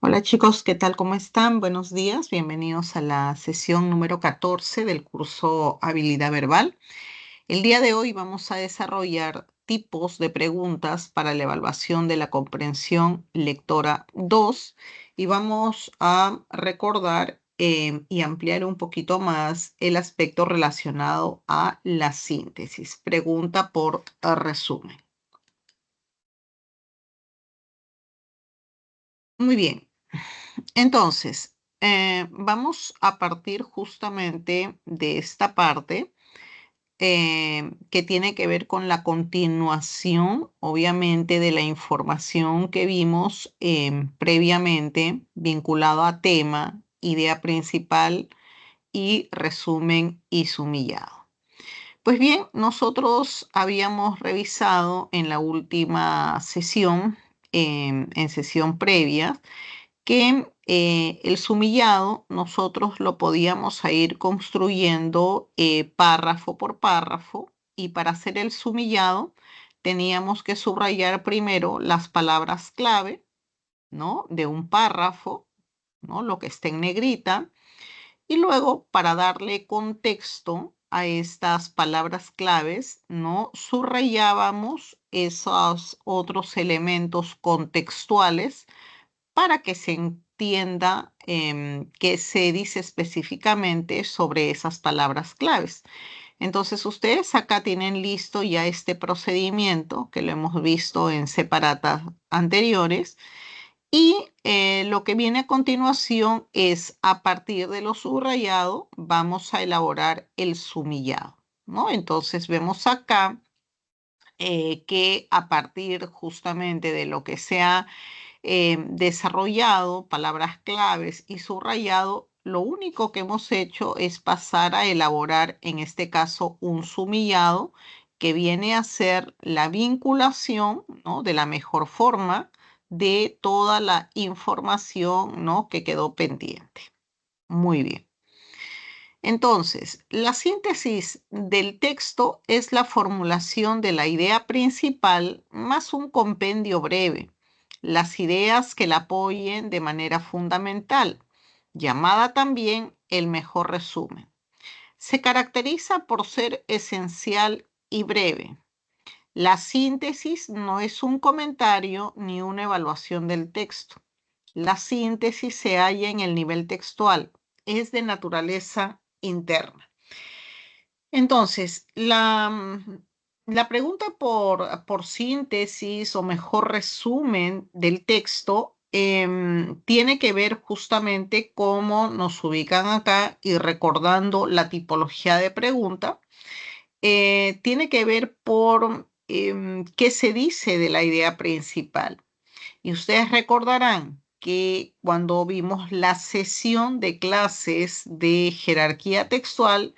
Hola chicos, ¿qué tal? ¿Cómo están? Buenos días, bienvenidos a la sesión número 14 del curso Habilidad Verbal. El día de hoy vamos a desarrollar tipos de preguntas para la evaluación de la comprensión lectora 2 y vamos a recordar y ampliar un poquito más el aspecto relacionado a la síntesis. Pregunta por resumen. Muy bien. Entonces, vamos a partir justamente de esta parte que tiene que ver con la continuación, obviamente, de la información que vimos previamente vinculado a tema, idea principal y resumen y sumillado. Pues bien, nosotros habíamos revisado en la última sesión, en sesión previa, que el sumillado nosotros lo podíamos ir construyendo párrafo por párrafo y para hacer el sumillado teníamos que subrayar primero las palabras clave, ¿no? De un párrafo, ¿no? Lo que está en negrita y luego para darle contexto a estas palabras claves, ¿no? Subrayábamos esos otros elementos contextuales para que se entienda qué se dice específicamente sobre esas palabras claves. Entonces, ustedes acá tienen listo ya este procedimiento que lo hemos visto en separatas anteriores. Y lo que viene a continuación es, a partir de lo subrayado, vamos a elaborar el sumillado, ¿no? Entonces, vemos acá que a partir justamente de lo que sea desarrollado, palabras claves y subrayado, lo único que hemos hecho es pasar a elaborar, en este caso, un sumillado que viene a ser la vinculación, ¿no? De la mejor forma de toda la información, ¿no? Que quedó pendiente. Muy bien. Entonces, la síntesis del texto es la formulación de la idea principal más un compendio breve, las ideas que la apoyen de manera fundamental, llamada también el mejor resumen. Se caracteriza por ser esencial y breve. La síntesis no es un comentario ni una evaluación del texto. La síntesis se halla en el nivel textual, es de naturaleza interna. Entonces, la pregunta por síntesis o mejor resumen del texto tiene que ver justamente cómo nos ubican acá y recordando la tipología de pregunta, tiene que ver por qué se dice de la idea principal. Y ustedes recordarán que cuando vimos la sesión de clases de jerarquía textual,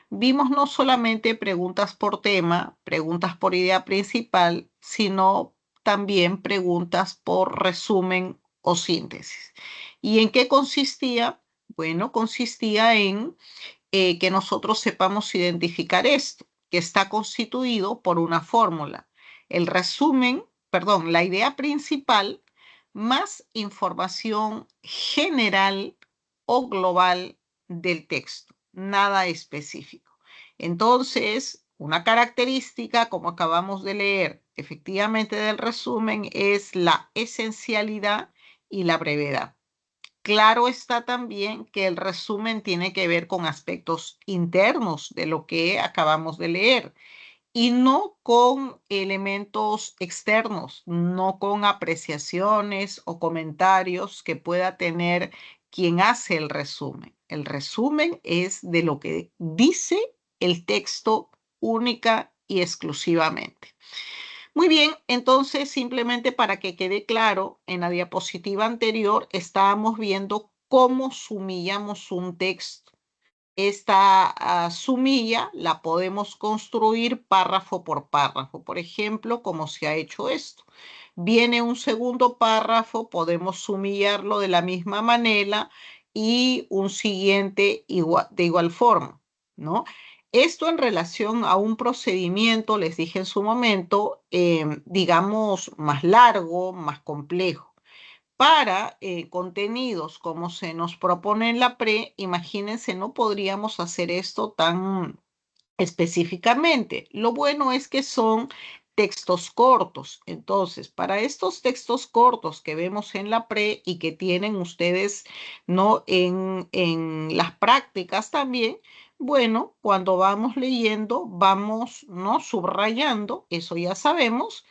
vimos no solamente preguntas por tema, preguntas por idea principal, sino también preguntas por resumen o síntesis. ¿Y en qué consistía? Bueno, consistía en que nosotros sepamos identificar esto, que está constituido por una fórmula. El resumen, perdón, la idea principal más información general o global del texto, nada específico. Entonces, una característica, como acabamos de leer, efectivamente del resumen es la esencialidad y la brevedad. Claro está también que el resumen tiene que ver con aspectos internos de lo que acabamos de leer y no con elementos externos, no con apreciaciones o comentarios que pueda tener quien hace el resumen. El resumen es de lo que dice el texto única y exclusivamente. Muy bien, entonces simplemente para que quede claro, en la diapositiva anterior estábamos viendo cómo sumillamos un texto. Esta sumilla la podemos construir párrafo por párrafo. Por ejemplo, como se ha hecho esto. Viene un segundo párrafo, podemos sumillarlo de la misma manera y un siguiente de igual forma, ¿no? Esto en relación a un procedimiento, les dije en su momento, digamos, más largo, más complejo. Para contenidos como se nos propone en la pre, imagínense, no podríamos hacer esto tan específicamente. Lo bueno es que son textos cortos. Entonces, para estos textos cortos que vemos en la pre y que tienen ustedes, ¿no? En las prácticas también, bueno, cuando vamos leyendo, vamos, ¿no? Subrayando, eso ya sabemos.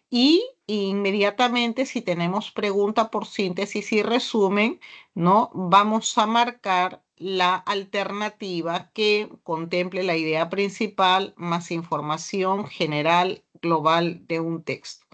Y inmediatamente, si tenemos pregunta por síntesis y resumen, ¿no? Vamos a marcar la alternativa que contemple la idea principal más información general global de un texto.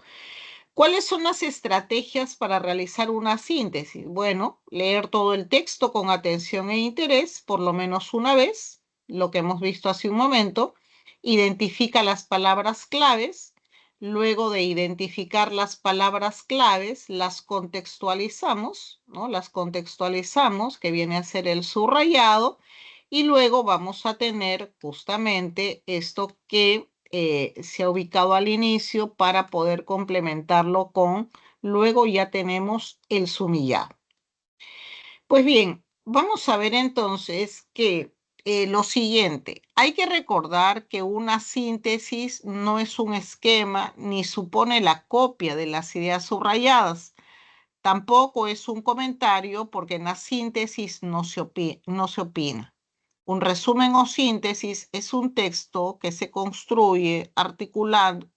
¿Cuáles son las estrategias para realizar una síntesis? Bueno, leer todo el texto con atención e interés, por lo menos una vez, lo que hemos visto hace un momento. Identifica las palabras claves. Luego de identificar las palabras claves, las contextualizamos, ¿no? Las contextualizamos, que viene a ser el subrayado, y luego vamos a tener justamente esto que se ha ubicado al inicio para poder complementarlo con, luego ya tenemos el sumillado. Pues bien, vamos a ver entonces que lo siguiente, hay que recordar que una síntesis no es un esquema ni supone la copia de las ideas subrayadas. Tampoco es un comentario porque en la síntesis no se opina. Un resumen o síntesis es un texto que se construye articulando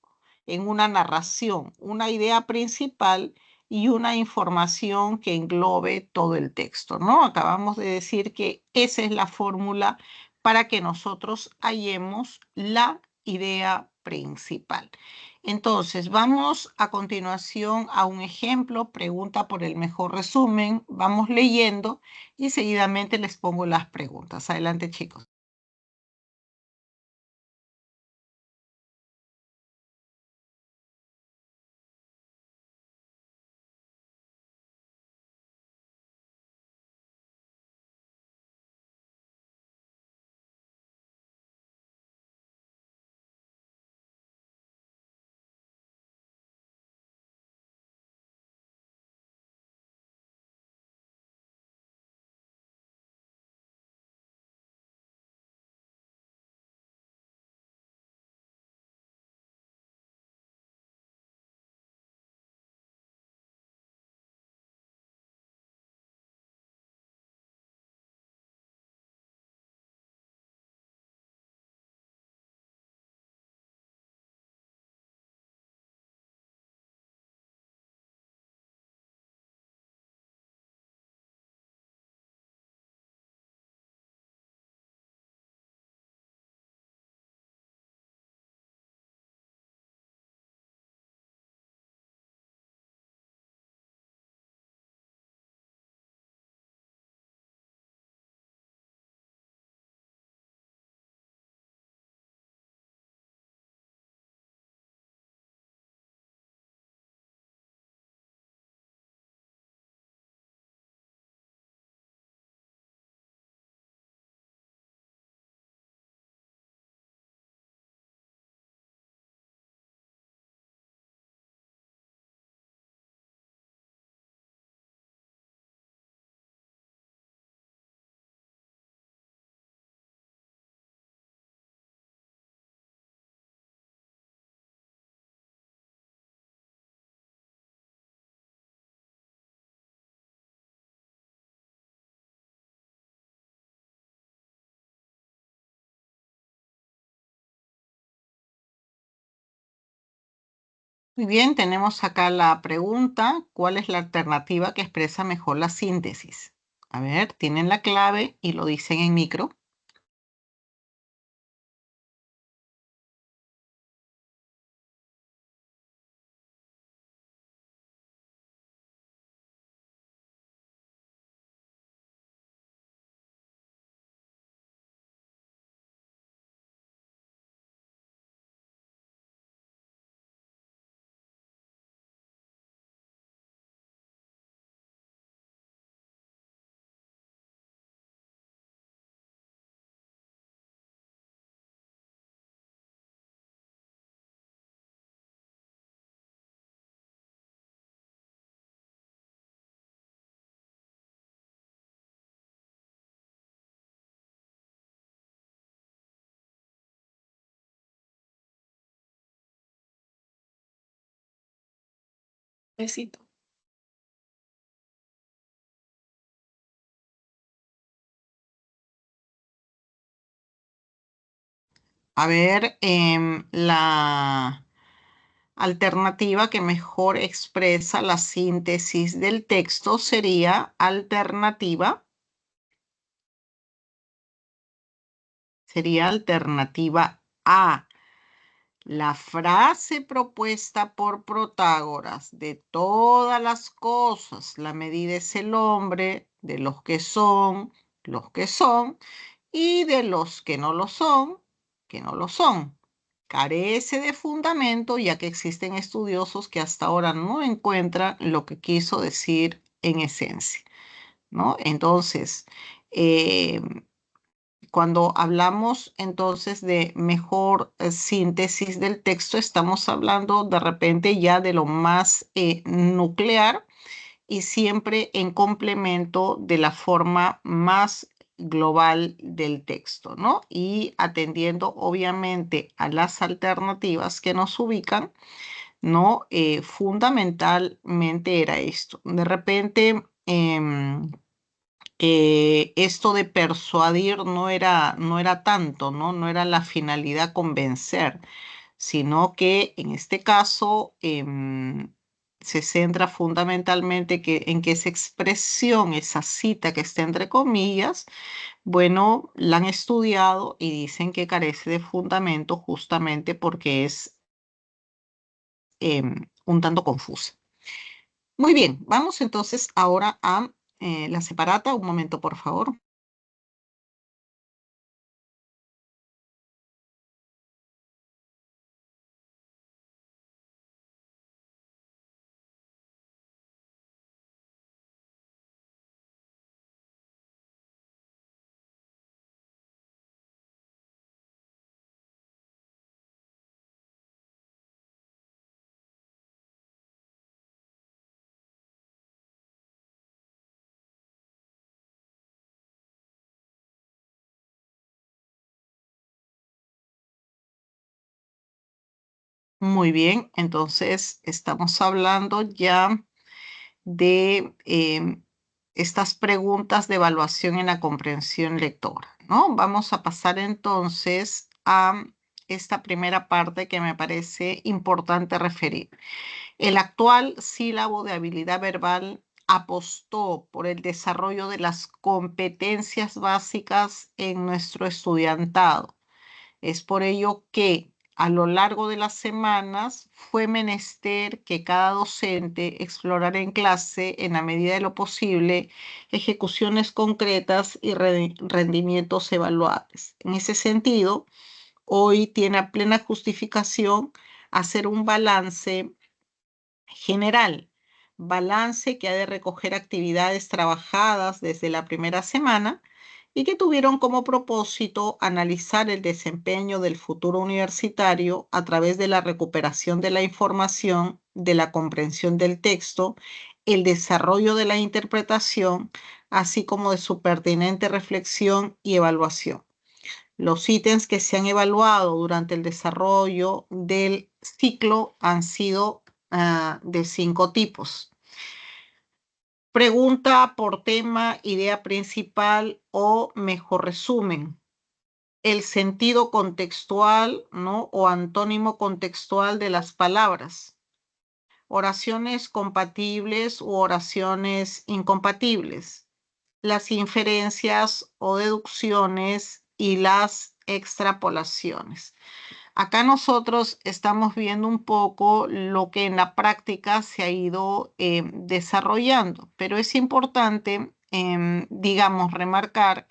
en una narración, una idea principal y una información que englobe todo el texto, ¿no? Acabamos de decir que esa es la fórmula para que nosotros hallemos la idea principal. Entonces, vamos a continuación a un ejemplo, pregunta por el mejor resumen, vamos leyendo y seguidamente les pongo las preguntas. Adelante, chicos. Muy bien, tenemos acá la pregunta, ¿cuál es la alternativa que expresa mejor la síntesis? A ver, tienen la clave y lo dicen en micro. Besito. A ver, la alternativa que mejor expresa la síntesis del texto sería alternativa A. La frase propuesta por Protágoras: de todas las cosas, la medida es el hombre, de los que son, y de los que no lo son. Carece de fundamento, ya que existen estudiosos que hasta ahora no encuentran lo que quiso decir en esencia, ¿no? Entonces, eh, cuando hablamos entonces de mejor síntesis del texto, estamos hablando de repente ya de lo más nuclear y siempre en complemento de la forma más global del texto, ¿no? Y atendiendo obviamente a las alternativas que nos ubican, ¿no? Fundamentalmente era esto. De repente, esto de persuadir no era tanto, ¿no? No era la finalidad convencer, sino que en este caso se centra fundamentalmente en que esa expresión, esa cita que está entre comillas, bueno, la han estudiado y dicen que carece de fundamento justamente porque es un tanto confusa. Muy bien, vamos entonces ahora a la separata. Un momento, por favor. Muy bien, entonces estamos hablando ya de estas preguntas de evaluación en la comprensión lectora, ¿no? Vamos a pasar entonces a esta primera parte que me parece importante referir. El actual sílabo de habilidad verbal apostó por el desarrollo de las competencias básicas en nuestro estudiantado. Es por ello que a lo largo de las semanas fue menester que cada docente explorara en clase, en la medida de lo posible, ejecuciones concretas y rendimientos evaluables. En ese sentido, hoy tiene plena justificación hacer un balance general, balance que ha de recoger actividades trabajadas desde la primera semana y que tuvieron como propósito analizar el desempeño del futuro universitario a través de la recuperación de la información, de la comprensión del texto, el desarrollo de la interpretación, así como de su pertinente reflexión y evaluación. Los ítems que se han evaluado durante el desarrollo del ciclo han sido de 5 tipos. Pregunta por tema, idea principal o mejor resumen. El sentido contextual, ¿no? O antónimo contextual de las palabras. Oraciones compatibles u oraciones incompatibles. Las inferencias o deducciones y las extrapolaciones. Acá nosotros estamos viendo un poco lo que en la práctica se ha ido desarrollando, pero es importante, digamos, remarcar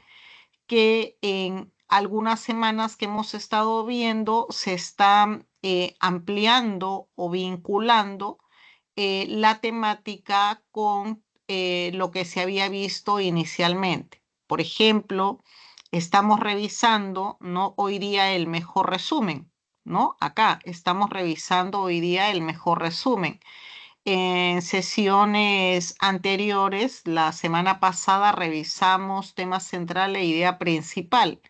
que en algunas semanas que hemos estado viendo se está ampliando o vinculando la temática con lo que se había visto inicialmente. Por ejemplo, estamos revisando, ¿no? Hoy día el mejor resumen, ¿no? Acá estamos revisando hoy día el mejor resumen. En sesiones anteriores, la semana pasada, revisamos tema central e idea principal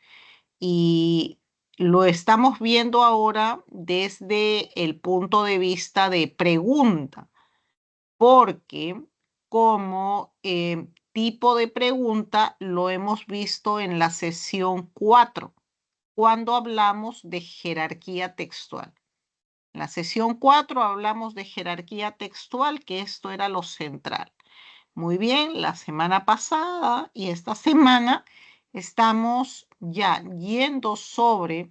y lo estamos viendo ahora desde el punto de vista de pregunta. porque como tipo de pregunta lo hemos visto en la sesión 4, cuando hablamos de jerarquía textual. En la sesión 4 hablamos de jerarquía textual, que esto era lo central. Muy bien, la semana pasada y esta semana estamos ya yendo sobre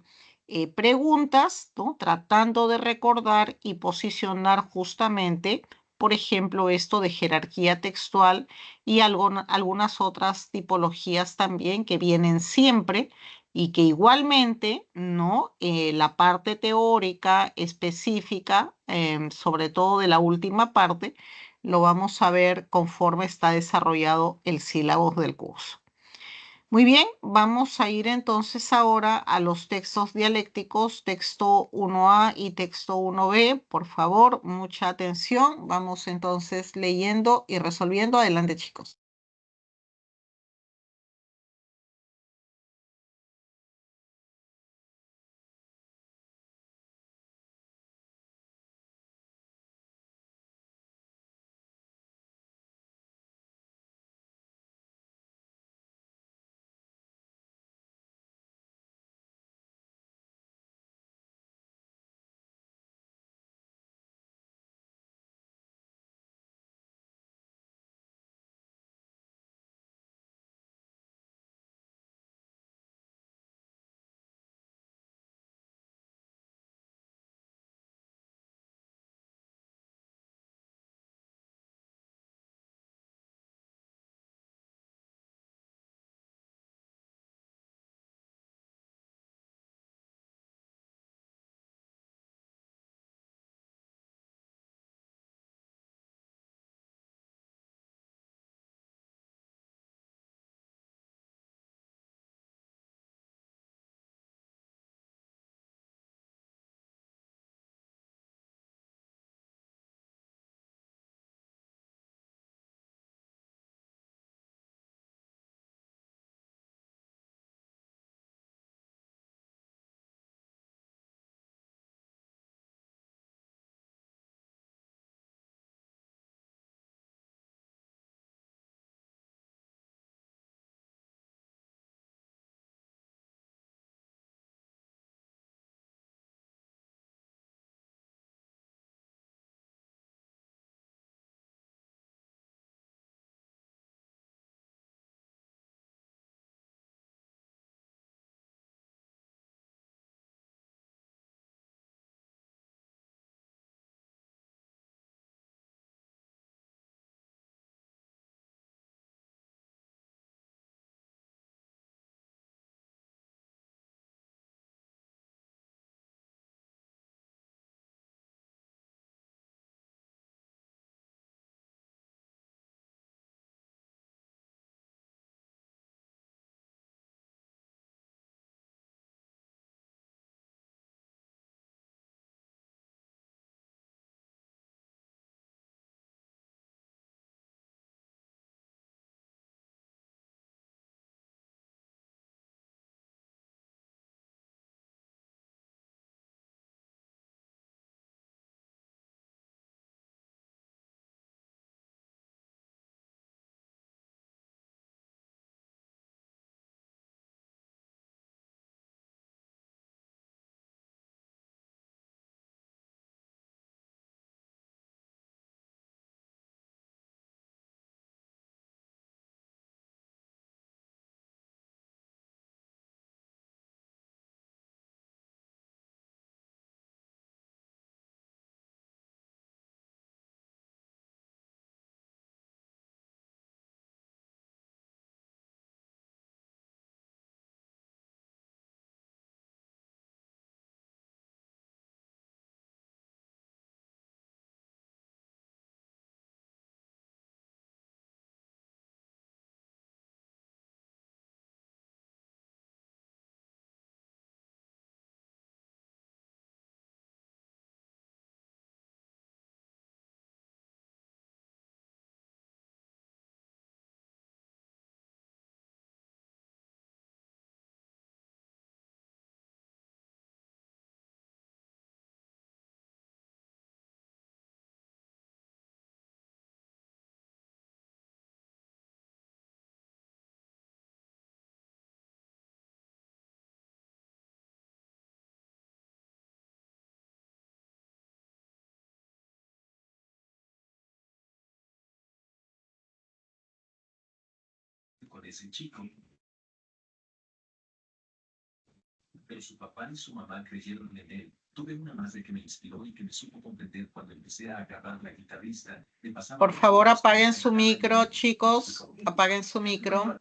preguntas, ¿no? Tratando de recordar y posicionar justamente, por ejemplo, esto de jerarquía textual y algunas otras tipologías también que vienen siempre y que igualmente, ¿no? La parte teórica específica, sobre todo de la última parte, lo vamos a ver conforme está desarrollado el sílabus del curso. Muy bien, vamos a ir entonces ahora a los textos dialécticos, texto 1A y texto 1B. Por favor, mucha atención. Vamos entonces leyendo y resolviendo. Adelante, chicos. Por favor, apaguen su micro, chicos. Apaguen su micro.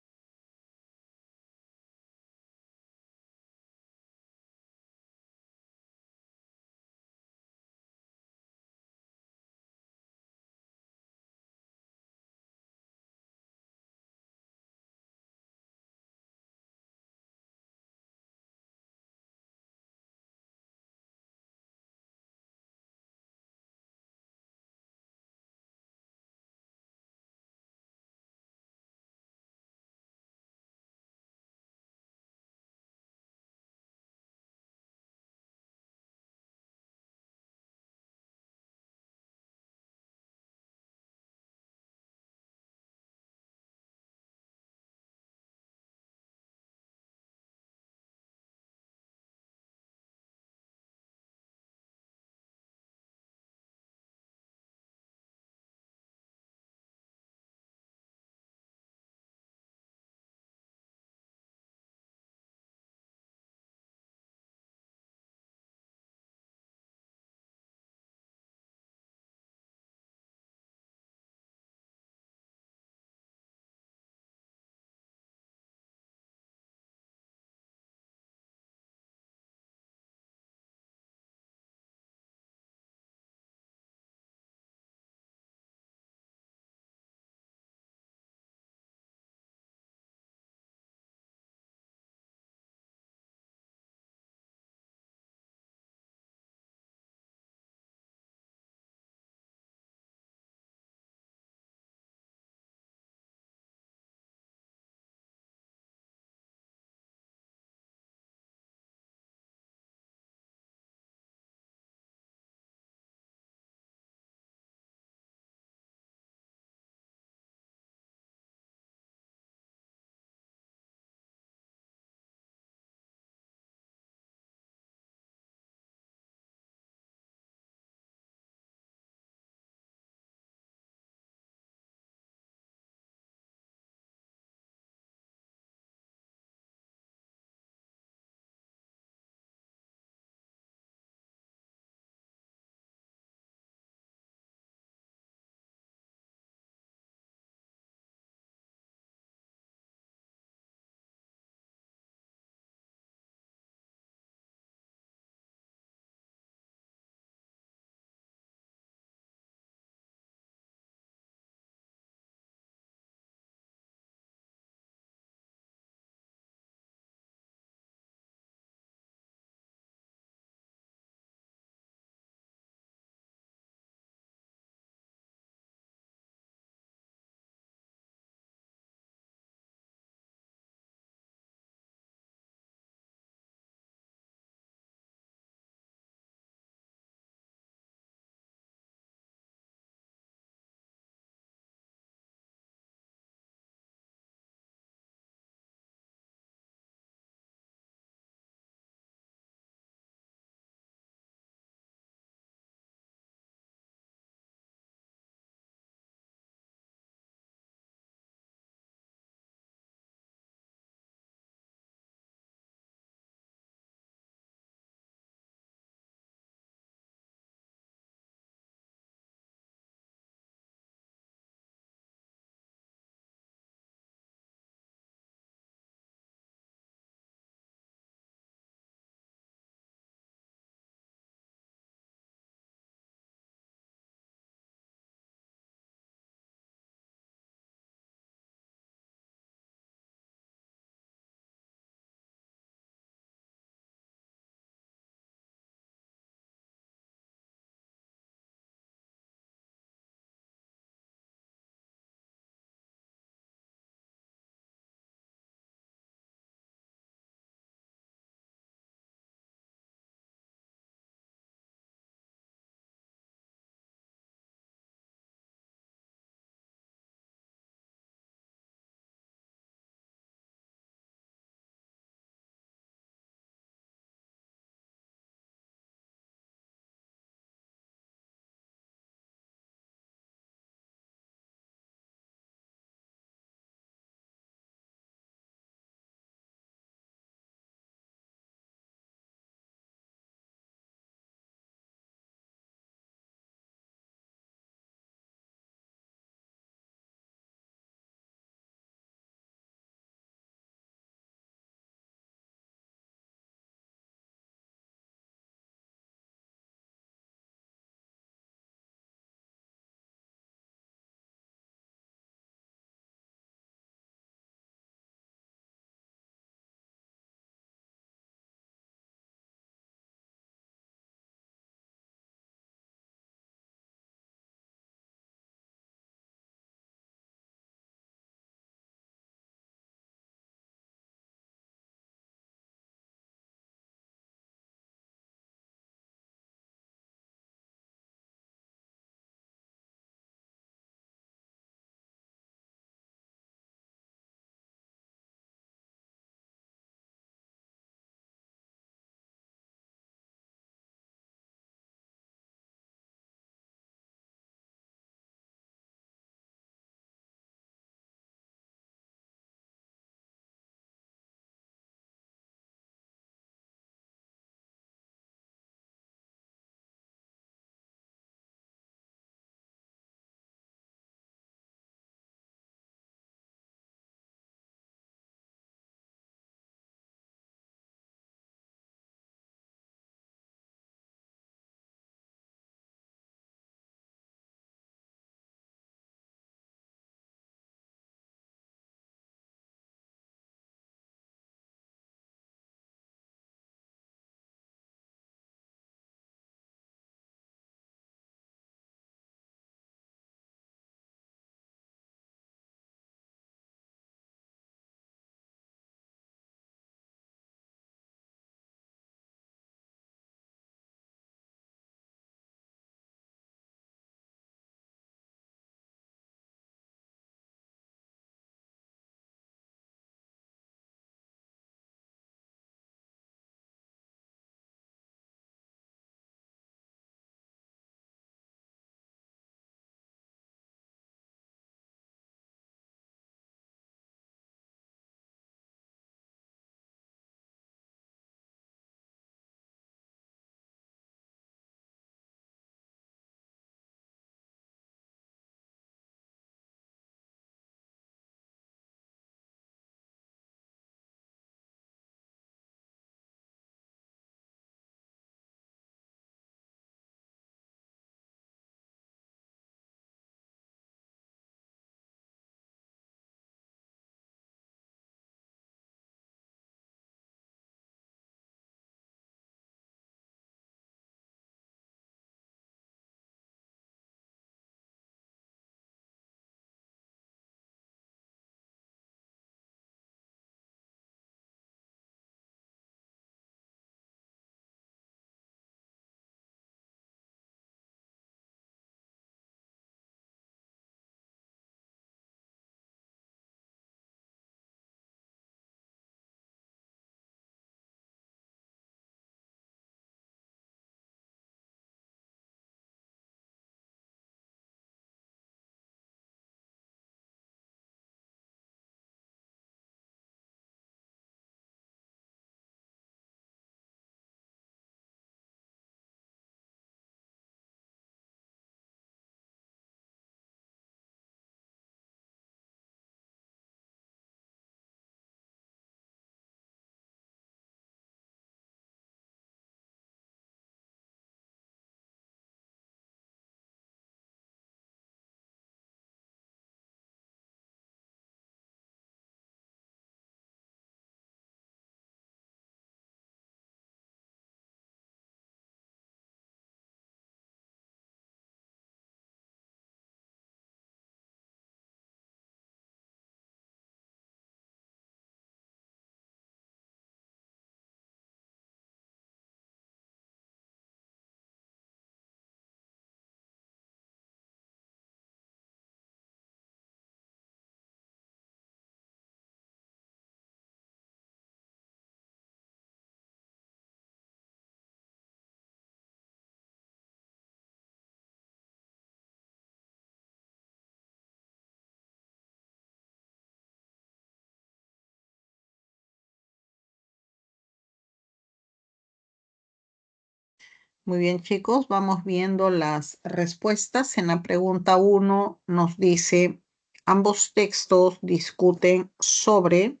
Muy bien, chicos, vamos viendo las respuestas. En la pregunta 1 nos dice, ambos textos discuten sobre...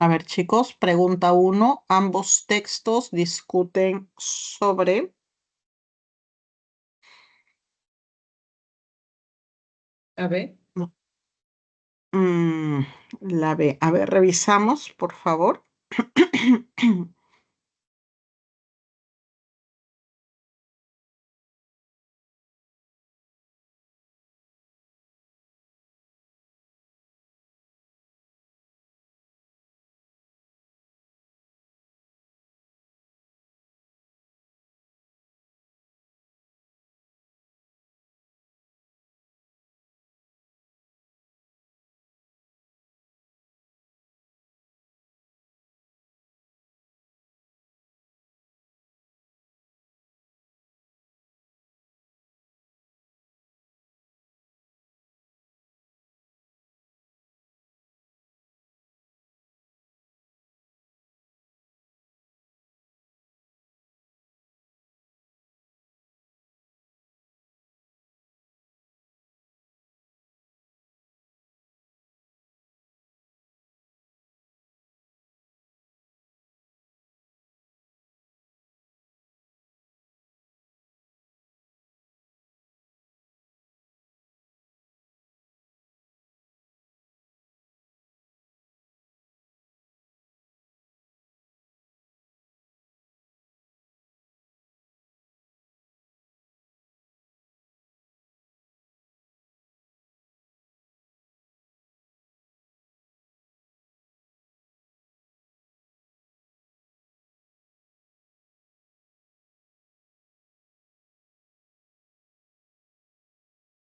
A ver, chicos, pregunta 1, ambos textos discuten sobre... A ver, Mm, la B. A ver, revisamos, por favor.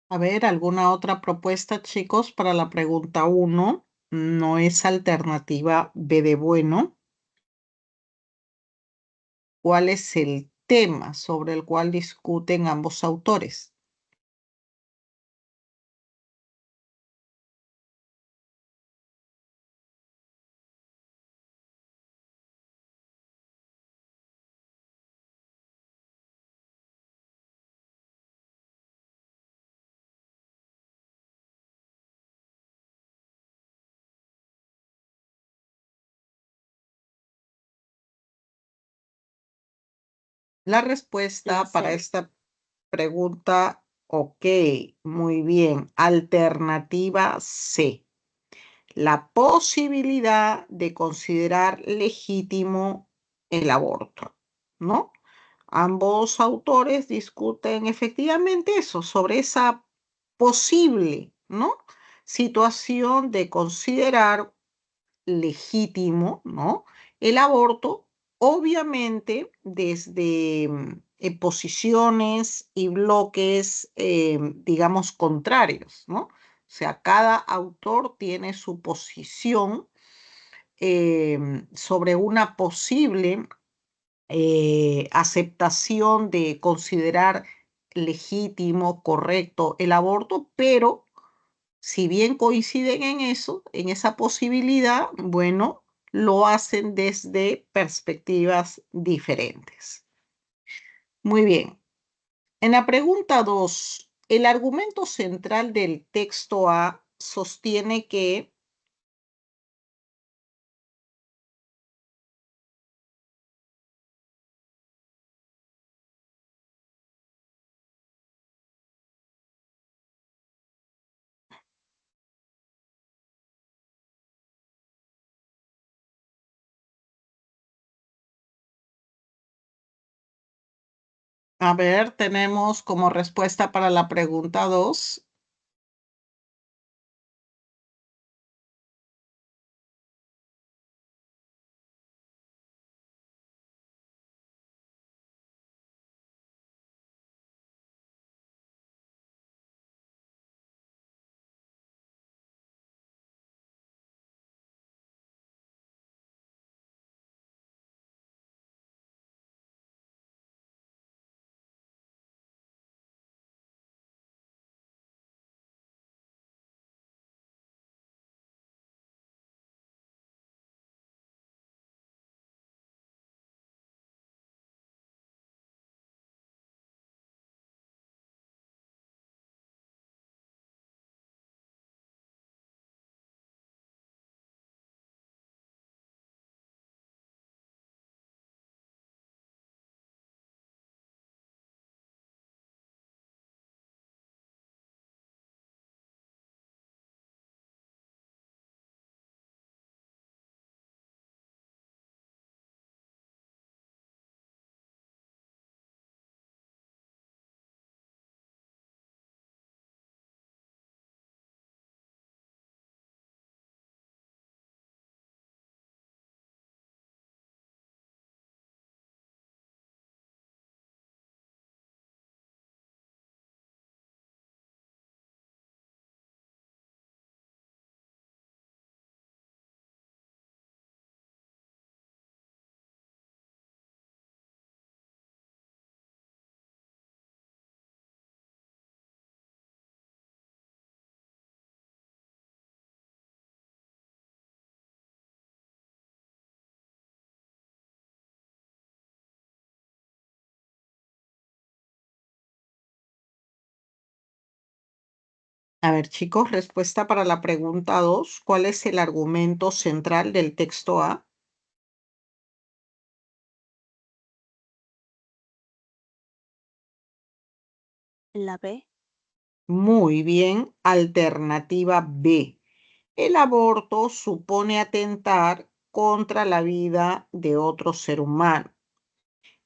A ver, ¿alguna otra propuesta, chicos, para la pregunta 1? No es alternativa B de bueno. ¿Cuál es el tema sobre el cual discuten ambos autores? La respuesta para C. esta pregunta, ok, muy bien. Alternativa C. La posibilidad de considerar legítimo el aborto, ¿no? Ambos autores discuten efectivamente eso, sobre esa posible, ¿no? Situación de considerar legítimo, ¿no? El aborto, obviamente desde posiciones y bloques, digamos, contrarios, ¿no? O sea, cada autor tiene su posición sobre una posible aceptación de considerar legítimo, correcto el aborto, pero si bien coinciden en eso, en esa posibilidad, bueno, lo hacen desde perspectivas diferentes. Muy bien. En la pregunta 2, el argumento central del texto A sostiene que, a ver, tenemos como respuesta para la pregunta 2. A ver, chicos, respuesta para la pregunta 2. ¿Cuál es el argumento central del texto A? La B. Muy bien, alternativa B. El aborto supone atentar contra la vida de otro ser humano.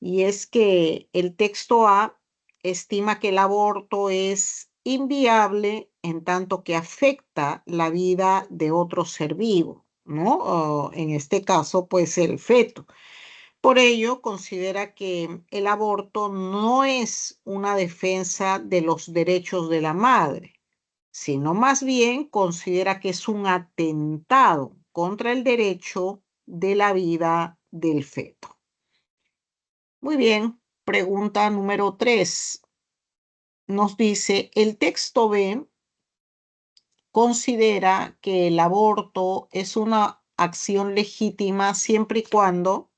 Y es que el texto A estima que el aborto es inviable en tanto que afecta la vida de otro ser vivo, ¿no? O en este caso, pues el feto. Por ello, considera que el aborto no es una defensa de los derechos de la madre, sino más bien considera que es un atentado contra el derecho de la vida del feto. Muy bien, pregunta número 3. Nos dice, el texto B considera que el aborto es una acción legítima siempre y cuando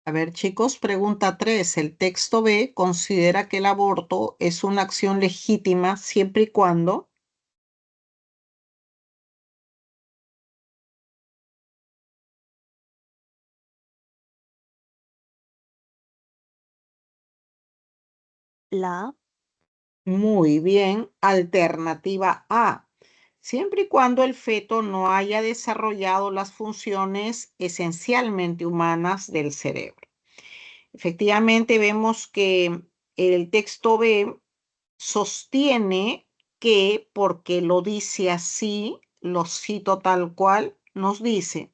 A ver, chicos, pregunta 3. El texto B considera que el aborto es una acción legítima siempre y cuando. La A. Muy bien, alternativa A. Siempre y cuando el feto no haya desarrollado las funciones esencialmente humanas del cerebro. Efectivamente, vemos que el texto B sostiene que, porque lo dice así, lo cito tal cual, nos dice: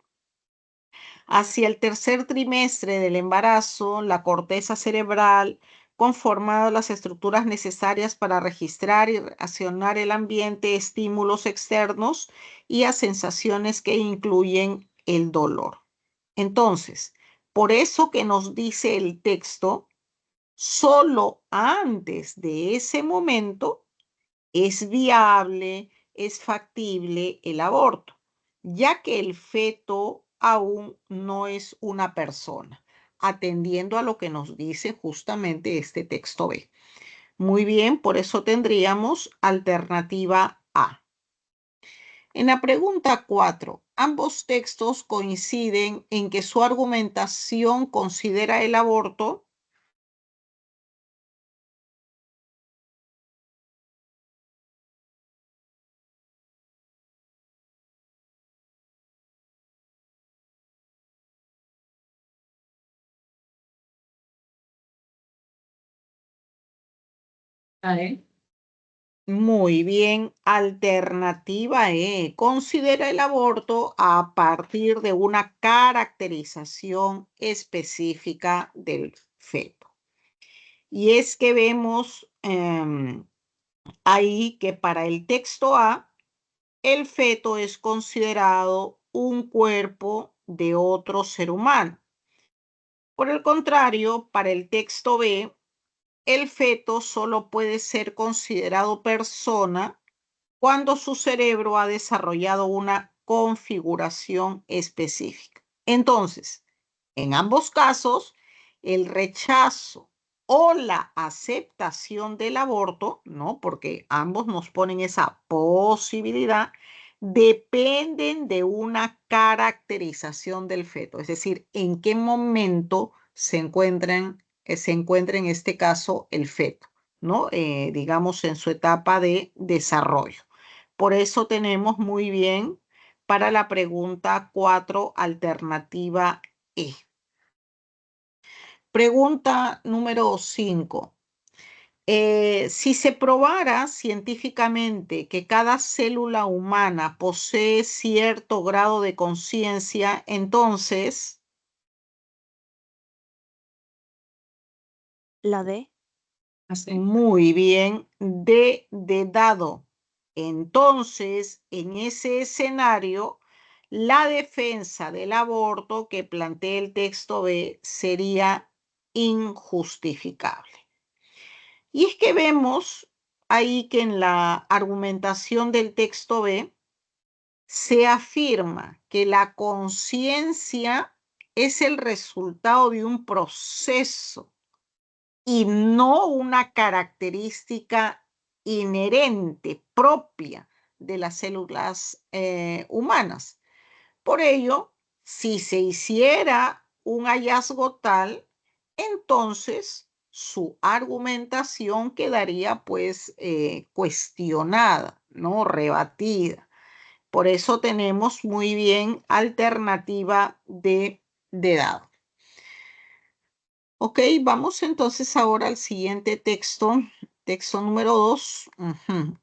hacia el tercer trimestre del embarazo, la corteza cerebral, conformada las estructuras necesarias para registrar y reaccionar el ambiente, estímulos externos y a sensaciones que incluyen el dolor. Entonces, por eso que nos dice el texto, solo antes de ese momento es viable, es factible el aborto, ya que el feto aún no es una persona, atendiendo a lo que nos dice justamente este texto B. Muy bien, por eso tendríamos alternativa A. En la pregunta 4, ambos textos coinciden en que su argumentación considera el aborto. Muy bien, alternativa E. Considera el aborto a partir de una caracterización específica del feto. Y es que vemos ahí que para el texto A, el feto es considerado un cuerpo de otro ser humano. Por el contrario, para el texto B, el feto solo puede ser considerado persona cuando su cerebro ha desarrollado una configuración específica. Entonces, en ambos casos, el rechazo o la aceptación del aborto, ¿no? Porque ambos nos ponen esa posibilidad, dependen de una caracterización del feto, es decir, en qué momento se encuentra en este caso el feto, ¿no? Digamos en su etapa de desarrollo. Por eso tenemos muy bien para la pregunta 4, alternativa E. Pregunta número 5. Si se probara científicamente que cada célula humana posee cierto grado de conciencia, entonces, La D. muy bien, de dado. Entonces, en ese escenario, la defensa del aborto que plantea el texto B sería injustificable. Y es que vemos ahí que en la argumentación del texto B se afirma que la conciencia es el resultado de un proceso y no una característica inherente, propia de las células humanas. Por ello, si se hiciera un hallazgo tal, entonces su argumentación quedaría pues cuestionada, ¿no? Rebatida. Por eso tenemos muy bien alternativa de dado. Ok, vamos entonces ahora al siguiente texto. Texto número 2.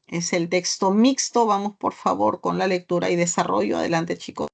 Es el texto mixto. Vamos por favor con la lectura y desarrollo. Adelante, chicos.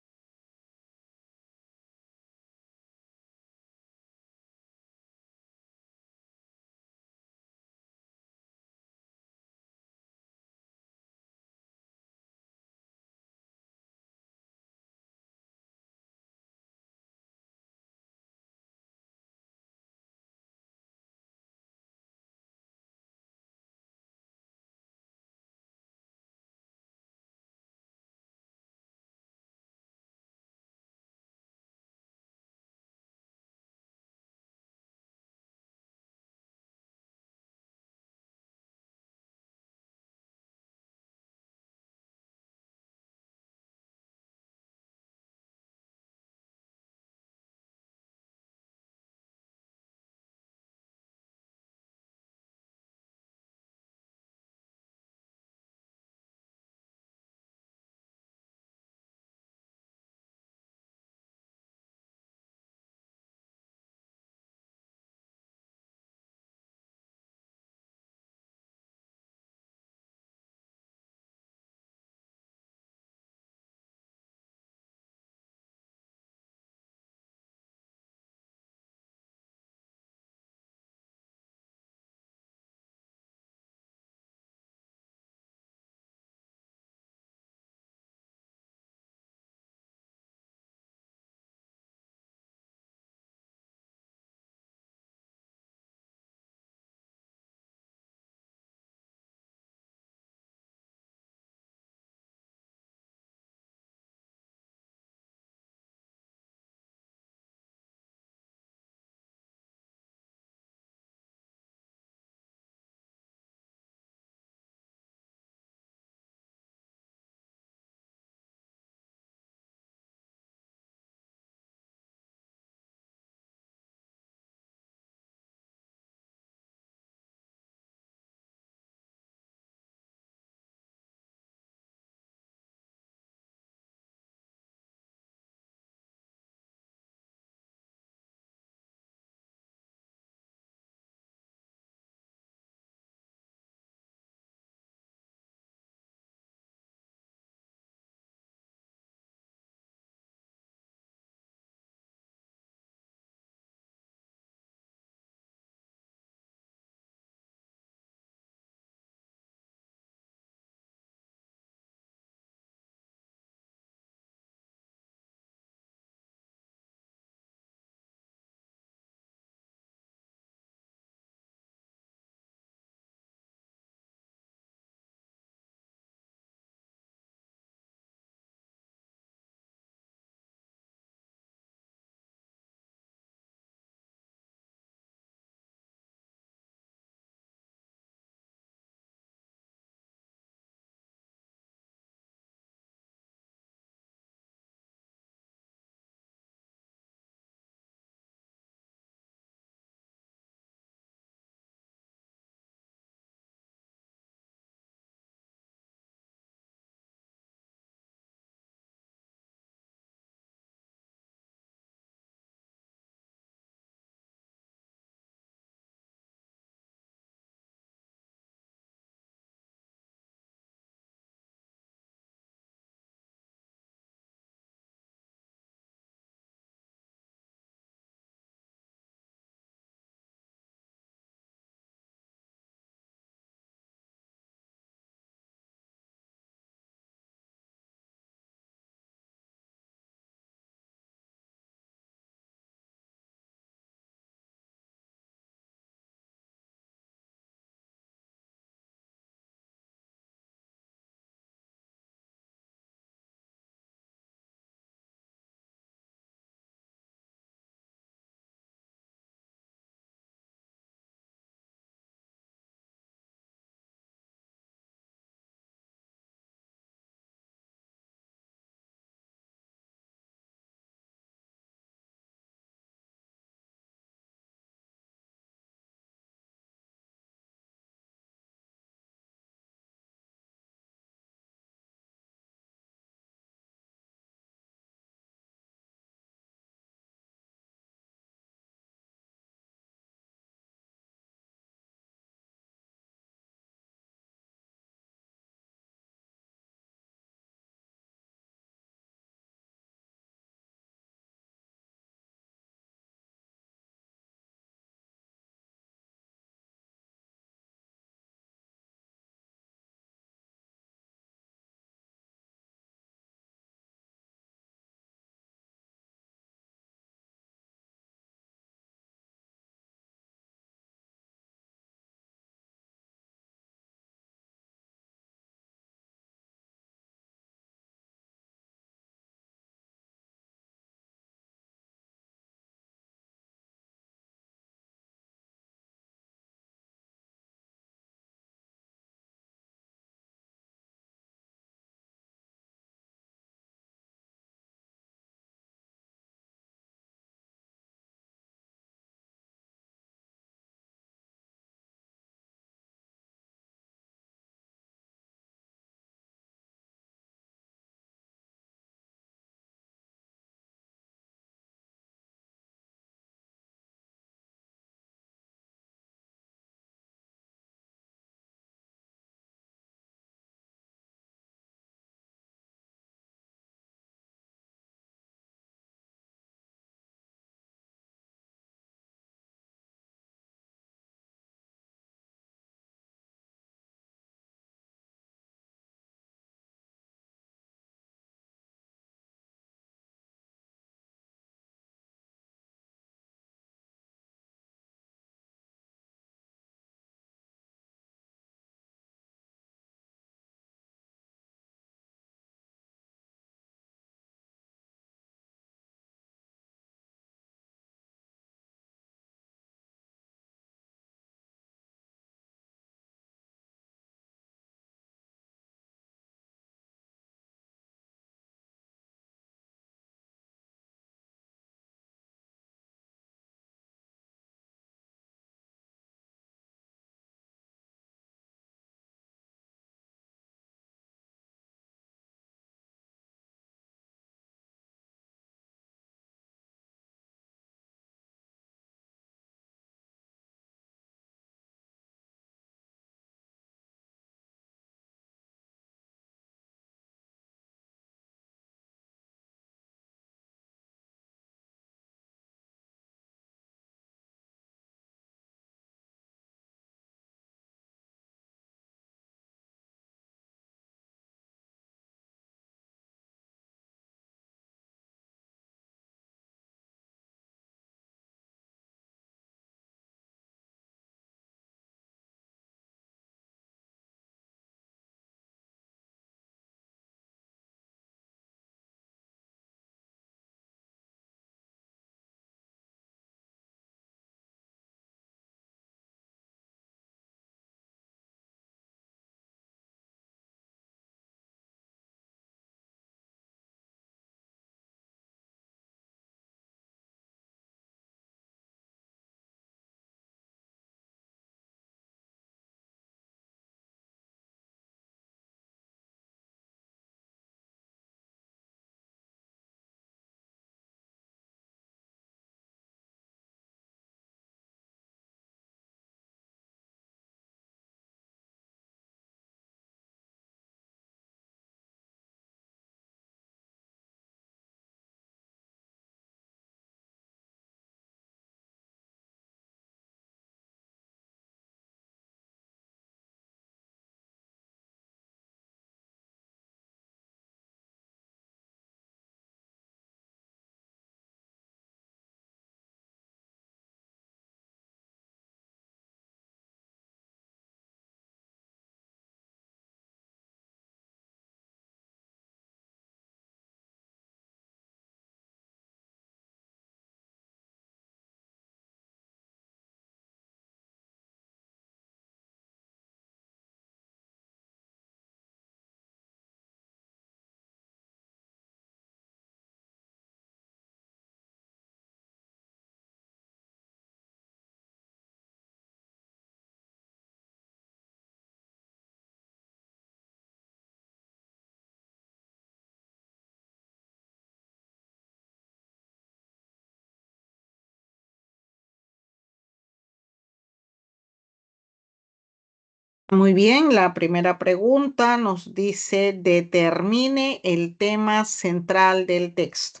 Muy bien, la primera pregunta nos dice, determine el tema central del texto.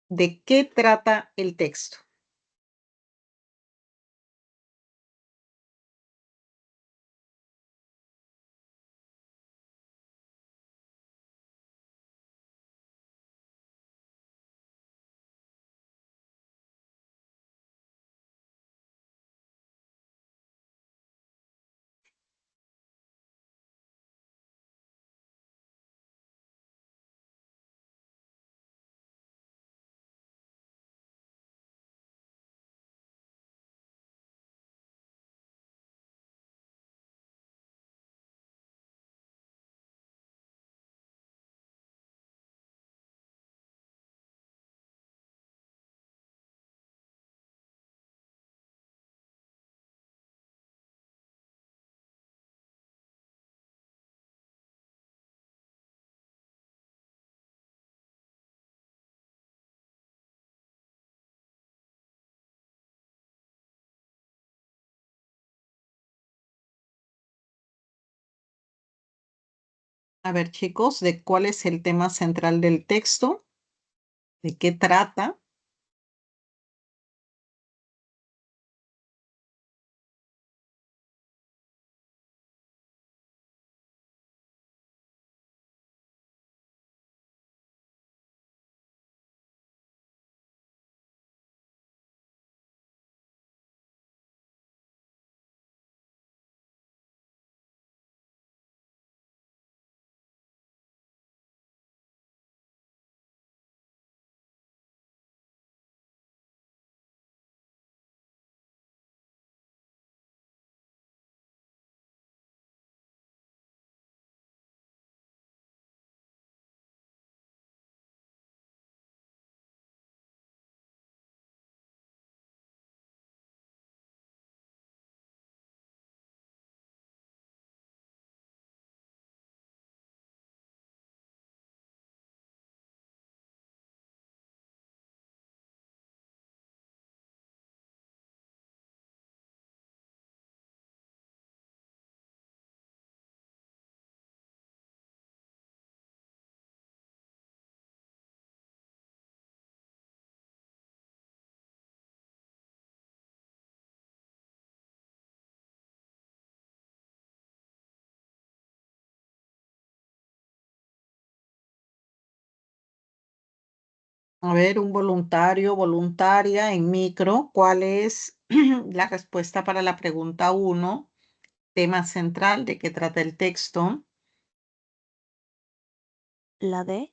¿De qué trata el texto? A ver, chicos, ¿de cuál es el tema central del texto? ¿De qué trata? A ver, un voluntario, voluntaria en micro, ¿cuál es la respuesta para la pregunta 1? Tema central, ¿de qué trata el texto? La D.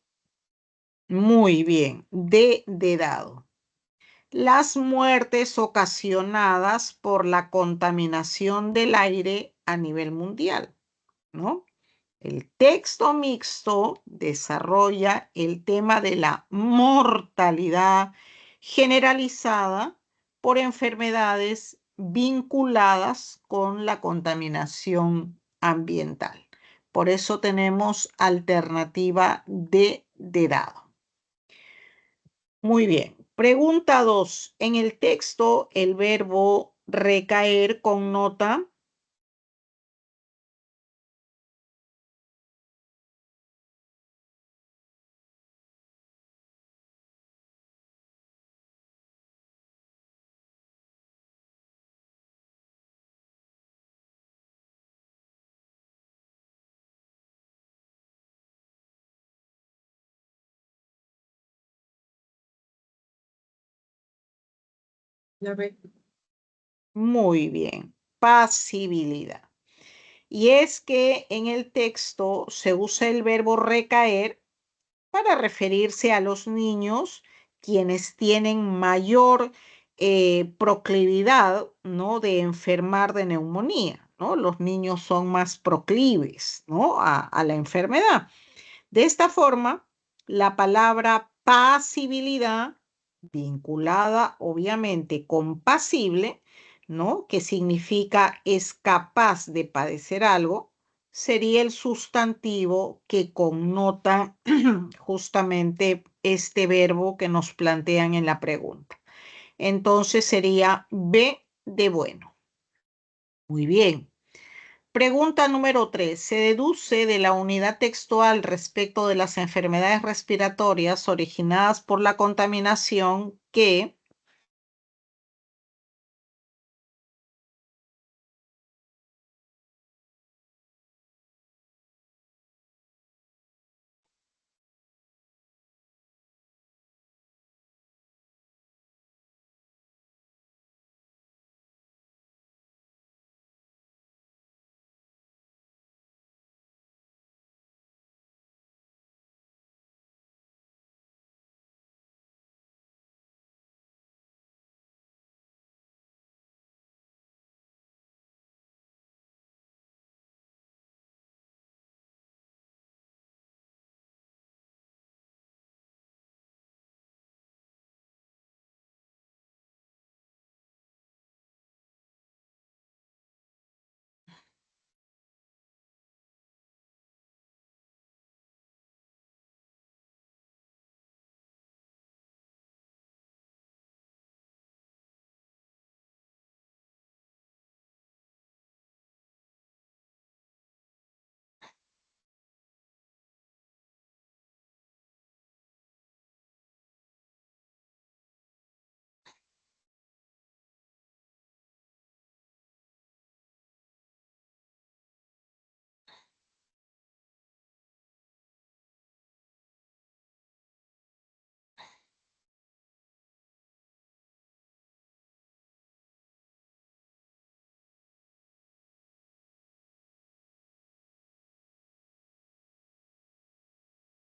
Muy bien, de dado. Las muertes ocasionadas por la contaminación del aire a nivel mundial, ¿no? El texto mixto desarrolla el tema de la mortalidad generalizada por enfermedades vinculadas con la contaminación ambiental. Por eso tenemos alternativa de dado. Muy bien. Pregunta 2. En el texto, el verbo recaer connota. Ya ve. Muy bien. Pasibilidad. Y es que en el texto se usa el verbo recaer para referirse a los niños quienes tienen mayor proclividad, ¿no? De enfermar de neumonía, ¿no? Los niños son más proclives, ¿no? A la enfermedad. De esta forma, la palabra pasibilidad, vinculada obviamente con pasible, ¿no? Que significa es capaz de padecer algo, sería el sustantivo que connota justamente este verbo que nos plantean en la pregunta. Entonces sería B de bueno. Muy bien. Pregunta número 3. Se deduce de la unidad textual respecto de las enfermedades respiratorias originadas por la contaminación que...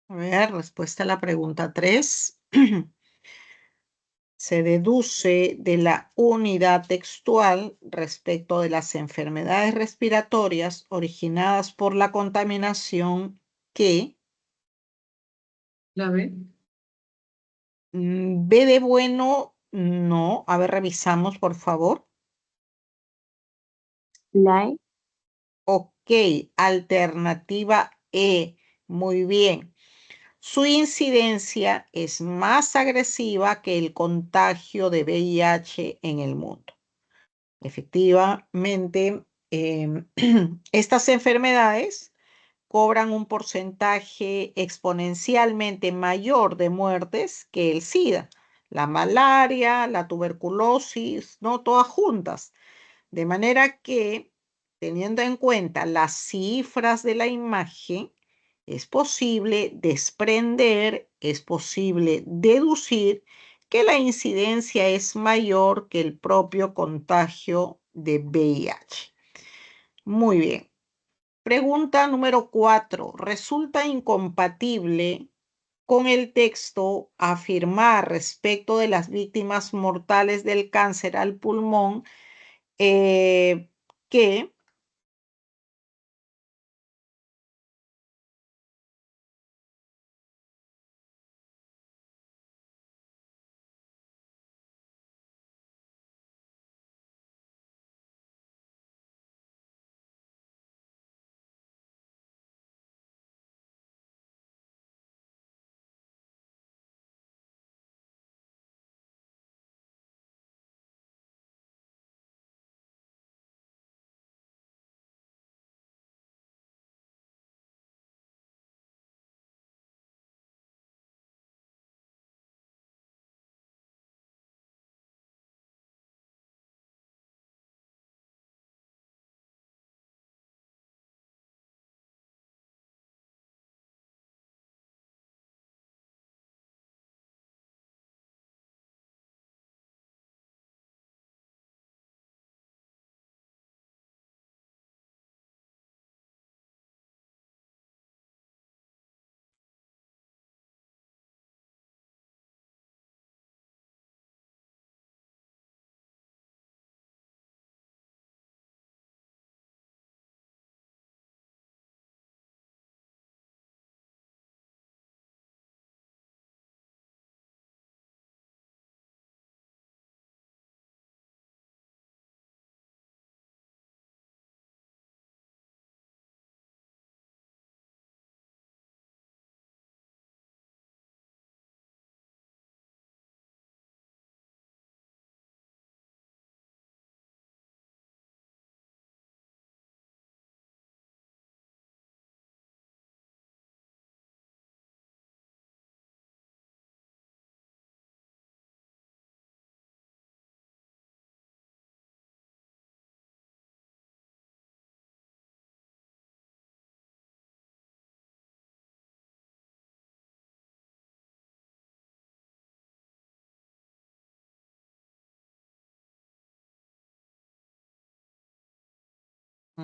A ver, respuesta a la pregunta 3. Se deduce de la unidad textual respecto de las enfermedades respiratorias originadas por la contaminación que La B. B de bueno, no. A ver, revisamos, por favor. La E. Ok, alternativa E. Muy bien. Su incidencia es más agresiva que el contagio de VIH en el mundo. Efectivamente, estas enfermedades cobran un porcentaje exponencialmente mayor de muertes que el SIDA, la malaria, la tuberculosis, no todas juntas. De manera que, teniendo en cuenta las cifras de la imagen, es posible desprender, es posible deducir que la incidencia es mayor que el propio contagio de VIH. Muy bien. Pregunta número 4. Resulta incompatible con el texto afirmar respecto de las víctimas mortales del cáncer al pulmón que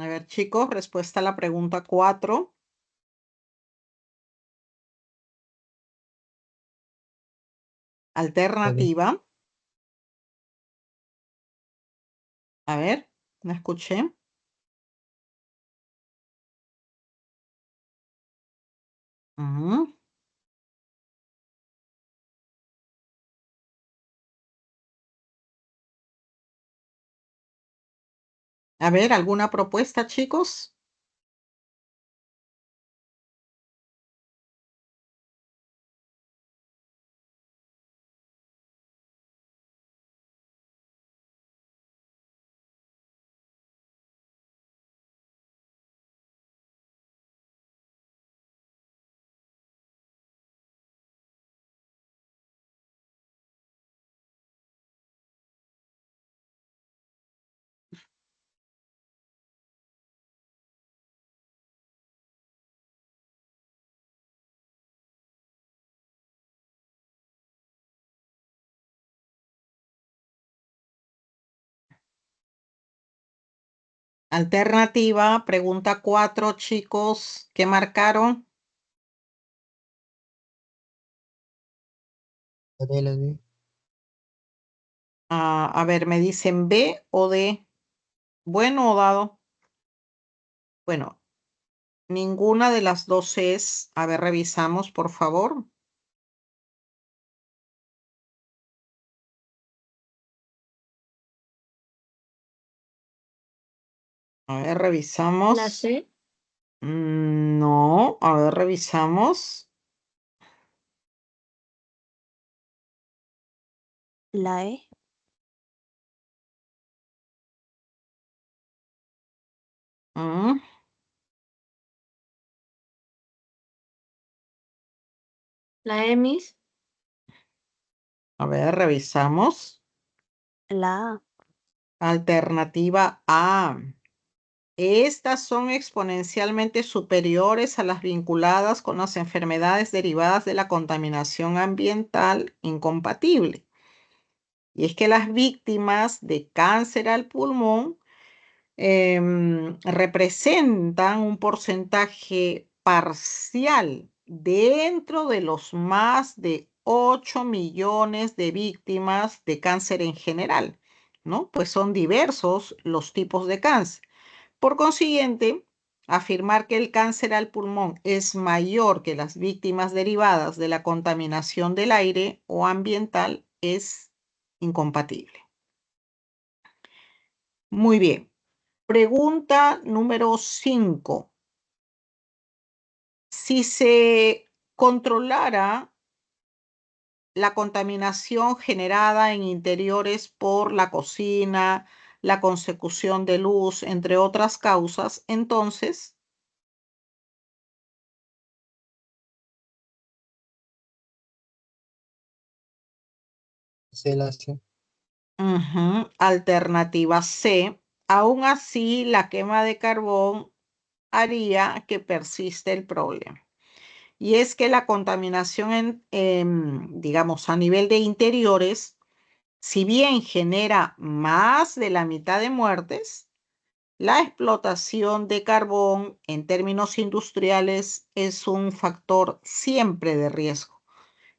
A ver, chicos, respuesta a la pregunta 4. Alternativa. A ver, no escuché. Ujú. A ver, ¿alguna propuesta, chicos? Alternativa, pregunta 4, chicos. ¿Qué marcaron? La B. A ver, me dicen B o D. ¿Bueno o dado? Bueno, ninguna de las dos es. A ver, revisamos, por favor. A ver, revisamos. La C. No, a ver, revisamos. La E. Mm, La E, Miss. A ver, revisamos. La A. Alternativa A. Estas son exponencialmente superiores a las vinculadas con las enfermedades derivadas de la contaminación ambiental incompatible. Y es que las víctimas de cáncer al pulmón representan un porcentaje parcial dentro de los más de 8 millones de víctimas de cáncer en general, ¿no? Pues son diversos los tipos de cáncer. Por consiguiente, afirmar que el cáncer al pulmón es mayor que las víctimas derivadas de la contaminación del aire o ambiental es incompatible. Muy bien. Pregunta número 5. Si se controlara la contaminación generada en interiores por la cocina, la consecución de luz, entre otras causas, entonces, C, la C. Alternativa C, aún así la quema de carbón haría que persiste el problema. Y es que la contaminación digamos, a nivel de interiores, si bien genera más de la mitad de muertes, la explotación de carbón en términos industriales es un factor siempre de riesgo.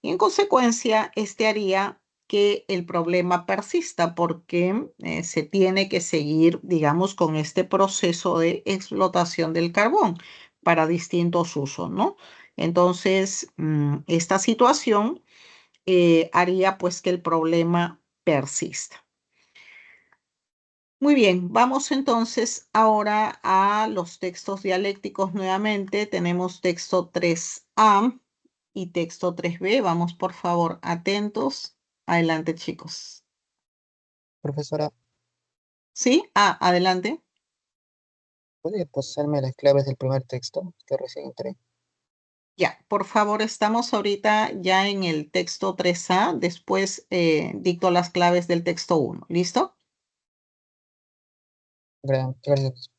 Y en consecuencia, este haría que el problema persista porque se tiene que seguir, digamos, con este proceso de explotación del carbón para distintos usos, ¿no? Entonces, esta situación haría pues que el problema persista. Muy bien, vamos entonces ahora a los textos dialécticos nuevamente. Tenemos texto 3A y texto 3B. Vamos por favor atentos. Adelante, chicos. Profesora, ¿Sí? Adelante. ¿puede pasarme las claves del primer texto que recién entré? Ya, por favor, estamos ahorita ya en el texto 3A. Después dicto las claves del texto 1. ¿Listo? Gracias.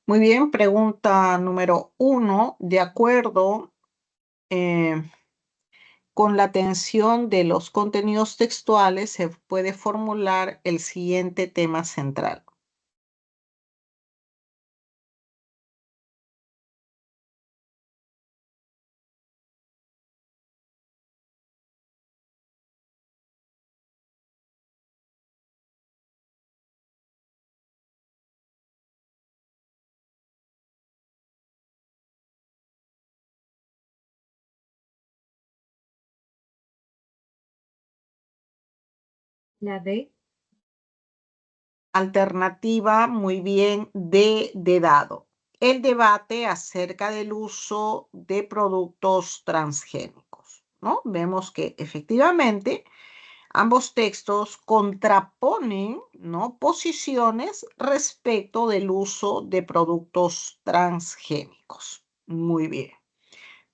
Muy bien, pregunta número 1. De acuerdo con la atención de los contenidos textuales, se puede formular el siguiente tema central. La D. Alternativa, muy bien, D de dado. El debate acerca del uso de productos transgénicos, ¿no? Vemos que efectivamente ambos textos contraponen, ¿no?, posiciones respecto del uso de productos transgénicos. Muy bien.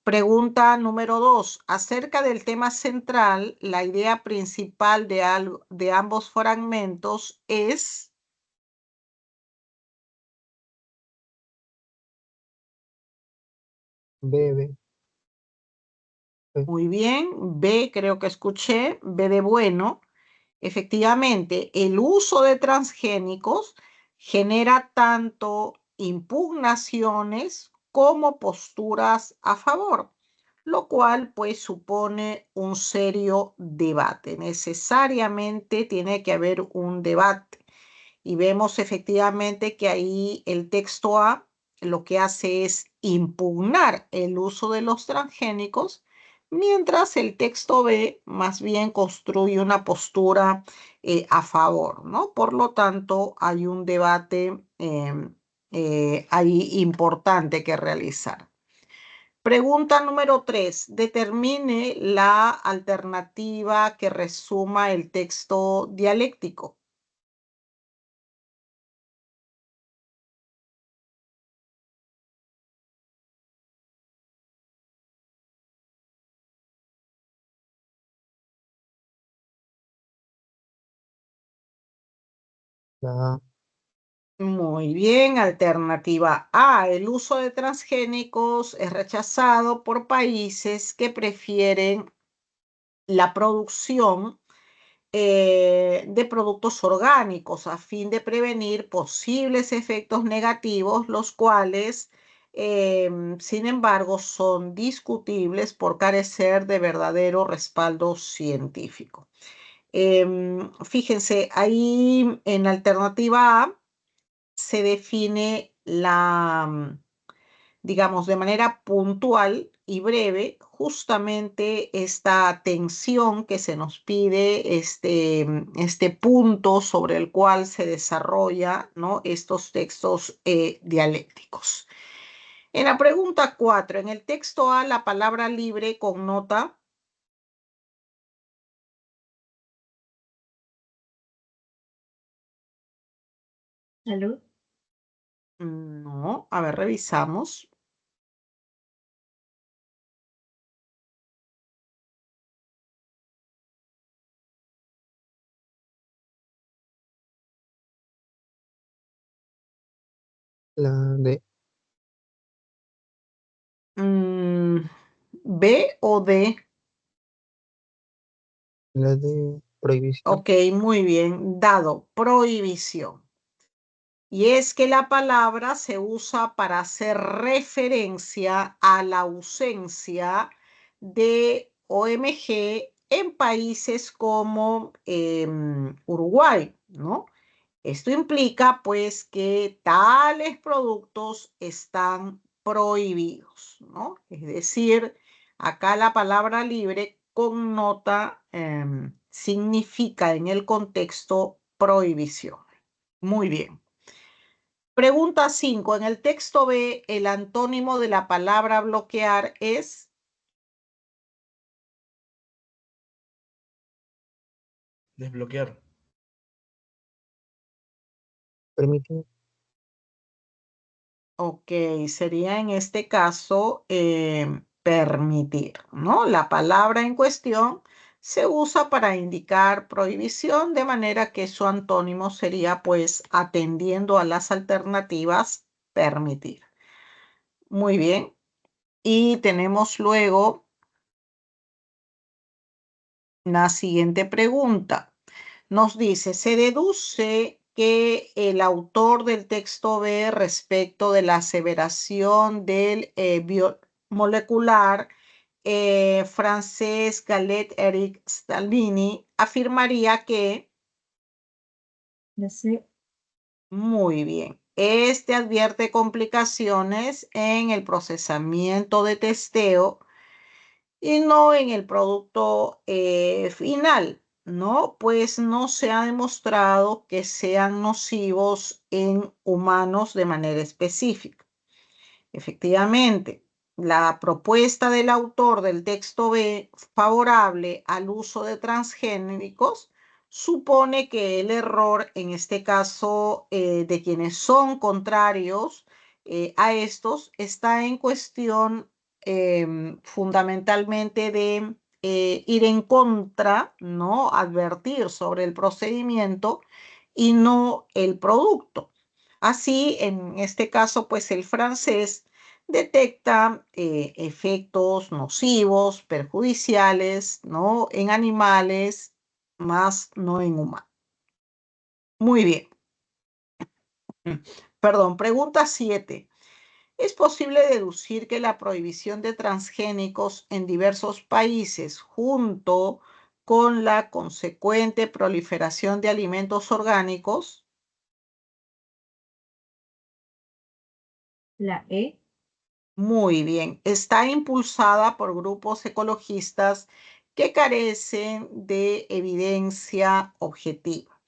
Pregunta número 2. Acerca del tema central, la idea principal de ambos fragmentos es... B. Muy bien, B creo que escuché, B de bueno. Efectivamente, el uso de transgénicos genera tanto impugnaciones como posturas a favor, lo cual pues supone un serio debate. Necesariamente tiene que haber un debate. Y vemos efectivamente que ahí el texto A lo que hace es impugnar el uso de los transgénicos, mientras el texto B más bien construye una postura a favor, ¿no? Por lo tanto, hay un debate ahí importante que realizar. Pregunta número 3. Determine la alternativa que resuma el texto dialéctico. La A. Muy bien, alternativa A. El uso de transgénicos es rechazado por países que prefieren la producción de productos orgánicos a fin de prevenir posibles efectos negativos, los cuales, sin embargo, son discutibles por carecer de verdadero respaldo científico. Fíjense, ahí en alternativa A se define digamos, de manera puntual y breve, justamente esta atención que se nos pide, este punto sobre el cual se desarrolla, ¿no?, estos textos dialécticos. En la pregunta 4, en el texto A, la palabra libre connota... Salud. No, a ver, revisamos. La D. ¿B o D? La D. Prohibición. Ok, muy bien, dado, prohibición. Y es que la palabra se usa para hacer referencia a la ausencia de OMG en países como Uruguay, ¿no? Esto implica pues que tales productos están prohibidos, ¿no? Es decir, acá la palabra libre connota, significa en el contexto prohibición. Muy bien. Pregunta 5. En el texto B, el antónimo de la palabra bloquear es... Desbloquear. Permitir. Ok, sería en este caso permitir, ¿no? La palabra en cuestión se usa para indicar prohibición, de manera que su antónimo sería, pues, atendiendo a las alternativas, permitir. Muy bien. Y tenemos luego la siguiente pregunta. Nos dice, se deduce que el autor del texto B respecto de la aseveración del biomolecular francés Galet Eric Stalini afirmaría que... La C. Muy bien. Este advierte complicaciones en el procesamiento de testeo y no en el producto final, ¿no? Pues no se ha demostrado que sean nocivos en humanos de manera específica. Efectivamente, la propuesta del autor del texto B favorable al uso de transgénicos supone que el error, en este caso de quienes son contrarios a estos, está en cuestión fundamentalmente de ir en contra, ¿no? Advertir sobre el procedimiento y no el producto. Así, en este caso, pues el francés detecta efectos nocivos, perjudiciales, ¿no? En animales, más no en humanos. Muy bien. Perdón, pregunta 7. ¿Es posible deducir que la prohibición de transgénicos en diversos países, junto con la consecuente proliferación de alimentos orgánicos, La E. muy bien, está impulsada por grupos ecologistas que carecen de evidencia objetiva?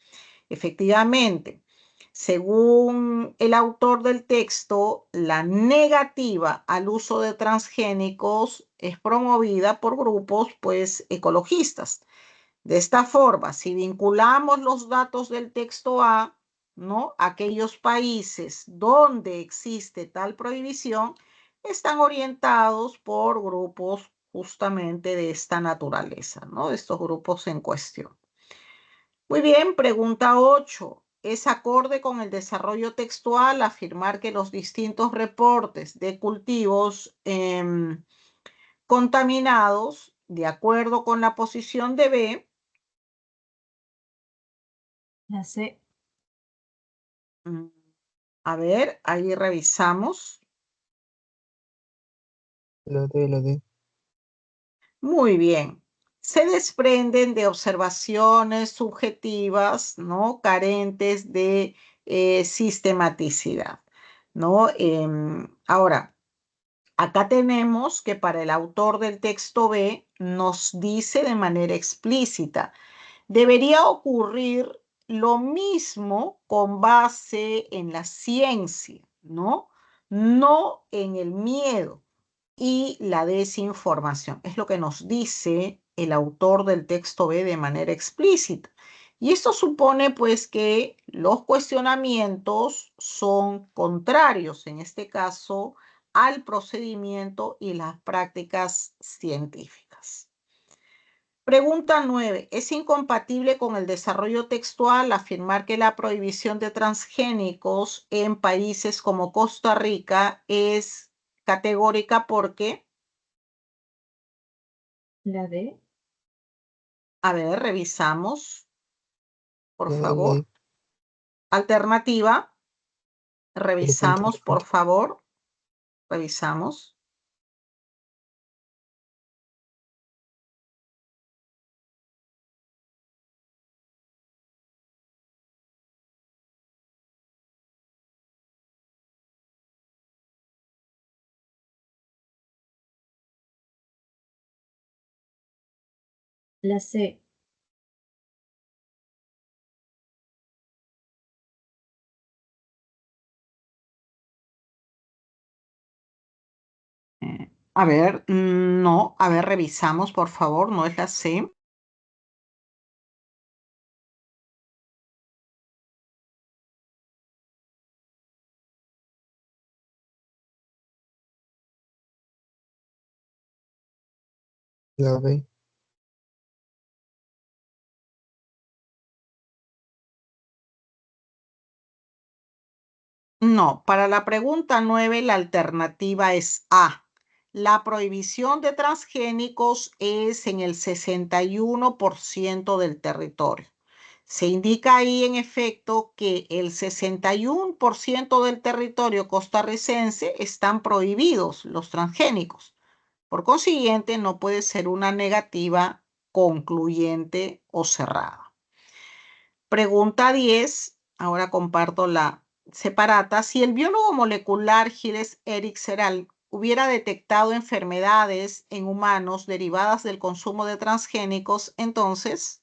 Efectivamente, según el autor del texto, la negativa al uso de transgénicos es promovida por grupos, pues, ecologistas. De esta forma, si vinculamos los datos del texto A, ¿no? Aquellos países donde existe tal prohibición están orientados por grupos justamente de esta naturaleza, ¿no? Estos grupos en cuestión. Muy bien, pregunta 8. ¿Es acorde con el desarrollo textual afirmar que los distintos reportes de cultivos contaminados, de acuerdo con la posición de B, La C. a ver, ahí revisamos. La D, la D. Muy bien. Se desprenden de observaciones subjetivas, ¿no? Carentes de sistematicidad, ¿no? Ahora, acá tenemos que para el autor del texto B nos dice de manera explícita, debería ocurrir lo mismo con base en la ciencia, ¿no? No en el miedo y la desinformación. Es lo que nos dice el autor del texto B de manera explícita. Y esto supone pues que los cuestionamientos son contrarios, en este caso, al procedimiento y las prácticas científicas. Pregunta 9. ¿Es incompatible con el desarrollo textual afirmar que la prohibición de transgénicos en países como Costa Rica es categórica porque, La D. a ver, revisamos, por La D, la favor. D. Alternativa, Pero punto revisamos, por favor. Revisamos. La C. A ver, no, a ver, revisamos, por favor, no es la C. La B. No, para la pregunta 9 la alternativa es A. La prohibición de transgénicos es en el 61% del territorio. Se indica ahí en efecto que el 61% del territorio costarricense están prohibidos los transgénicos. Por consiguiente, no puede ser una negativa concluyente o cerrada. Pregunta 10, ahora comparto la separata. Si el biólogo molecular Gilles Eric Serral hubiera detectado enfermedades en humanos derivadas del consumo de transgénicos, entonces,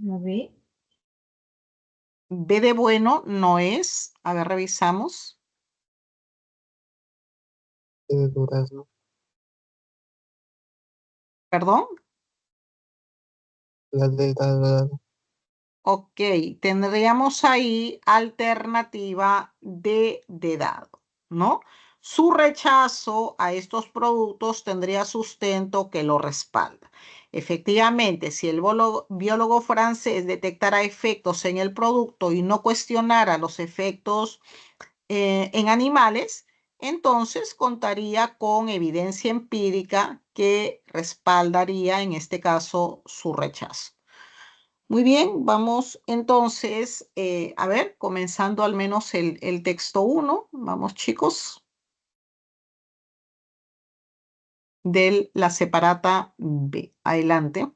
La B. B de bueno no es. A ver, revisamos. De durazno. ¿Perdón? La de dado. Ok, tendríamos ahí alternativa D de dado, ¿no? Su rechazo a estos productos tendría sustento que lo respalda. Efectivamente, si el biólogo francés detectara efectos en el producto y no cuestionara los efectos en animales, entonces contaría con evidencia empírica que respaldaría en este caso su rechazo. Muy bien, vamos entonces, a ver, comenzando al menos el texto 1. Vamos, chicos, de la separata B. Adelante.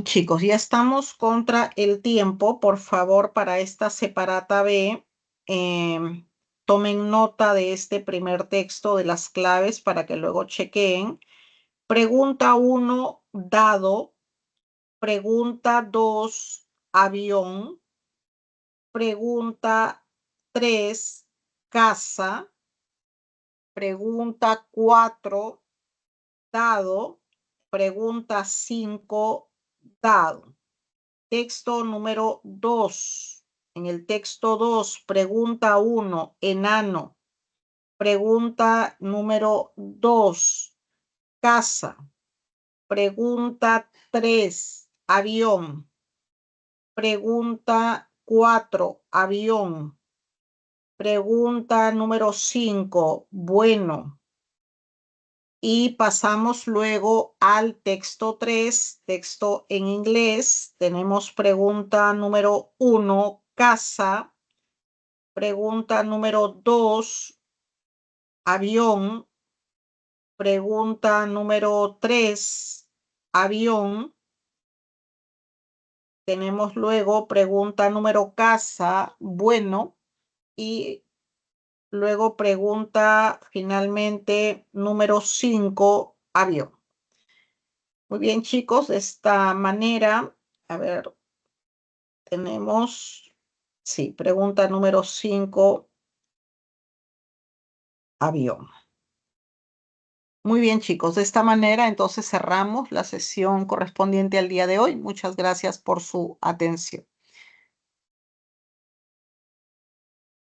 Chicos, ya estamos contra el tiempo. Por favor, para esta separata B, tomen nota de este primer texto de las claves para que luego chequeen. Pregunta 1, dado. Pregunta 2, avión. Pregunta 3, casa. Pregunta 4, dado. Pregunta 5, dado. Texto número 2. En el texto 2, pregunta 1, enano. Pregunta número 2, casa. Pregunta 3, avión. Pregunta 4, avión. Pregunta número 5, bueno. Y pasamos luego al texto 3, texto en inglés. Tenemos pregunta número 1, casa. Pregunta número 2, avión. Pregunta número 3, avión. Tenemos luego pregunta número casa, bueno. Y luego pregunta finalmente número 5, avión. Muy bien, chicos, de esta manera, a ver, tenemos, sí, pregunta número 5, avión. Muy bien, chicos, de esta manera entonces cerramos la sesión correspondiente al día de hoy. Muchas gracias por su atención.